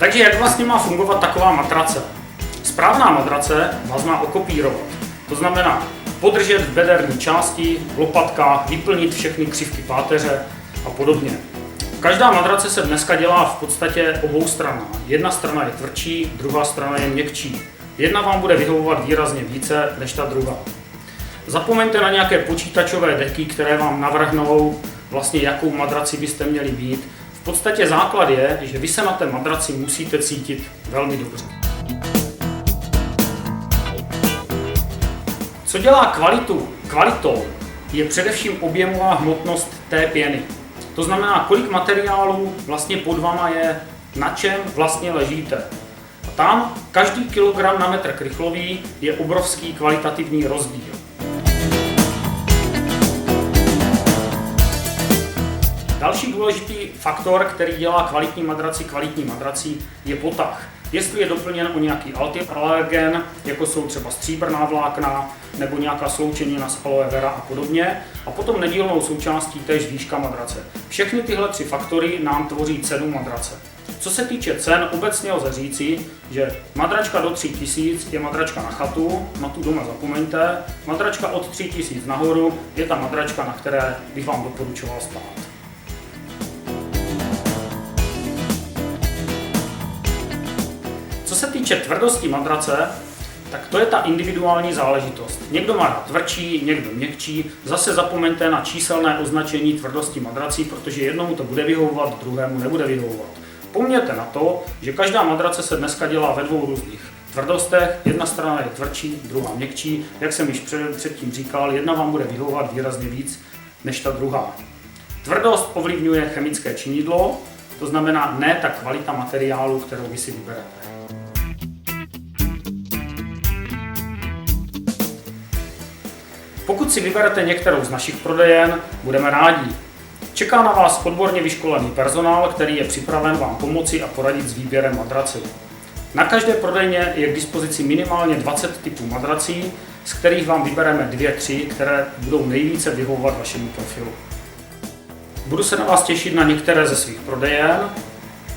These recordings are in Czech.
Takže jak vlastně má fungovat taková matrace? Správná matrace vás má okopírovat. To znamená podržet v bederní části, v lopatkách, vyplnit všechny křivky páteře a podobně. Každá matrace se dneska dělá v podstatě oboustranná. Jedna strana je tvrdší, druhá strana je měkčí. Jedna vám bude vyhovovat výrazně více než ta druhá. Zapomeňte na nějaké počítačové deky, které vám navrhnou vlastně jakou madraci byste měli mít. V podstatě základ je, že vy se na té madraci musíte cítit velmi dobře. Co dělá kvalitu kvalitou, je především objemová hmotnost té pěny. To znamená, kolik materiálu vlastně pod váma je, na čem vlastně ležíte. A tam každý kilogram na metr krychlový je obrovský kvalitativní rozdíl. Další důležitý faktor, který dělá kvalitní madrací, je potah. Jestli je doplněn o nějaký antialergen, jako jsou třeba stříbrná vlákna nebo nějaká sloučenina z aloe vera a podobně, a potom nedílnou součástí též výška madrace. Všechny tyhle tři faktory nám tvoří cenu madrace. Co se týče cen, obecně lze říci, že madračka do 3000 je madračka na chatu, na tu doma zapomeňte, madračka od 3000 nahoru je ta madračka, na které bych vám doporučoval spát. Co se týče tvrdosti madrace, tak to je ta individuální záležitost. Někdo má rád tvrdší, někdo měkčí. Zase zapomeňte na číselné označení tvrdosti madrací, protože jednomu to bude vyhovovat, druhému nebude vyhovovat. Pomněte na to, že každá madrace se dneska dělá ve dvou různých tvrdostech. Jedna strana je tvrdší, druhá měkčí. Jak jsem již předtím říkal, jedna vám bude vyhovovat výrazně víc než ta druhá. Tvrdost ovlivňuje chemické činidlo, to znamená ne ta kvalita materiálu, kterou vy si vyberete. Pokud si vyberete některou z našich prodejen, budeme rádi. Čeká na vás odborně vyškolený personál, který je připraven vám pomoci a poradit s výběrem madrací. Na každé prodejně je k dispozici minimálně 20 typů madrací, z kterých vám vybereme 2-3, které budou nejvíce vyhovovat vašemu profilu. Budu se na vás těšit na některé ze svých prodejen.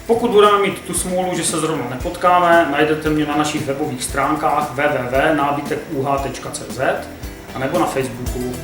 Pokud budeme mít tu smůlu, že se zrovna nepotkáme, najdete mě na našich webových stránkách www.nábytek.uh.cz a nebo na Facebooku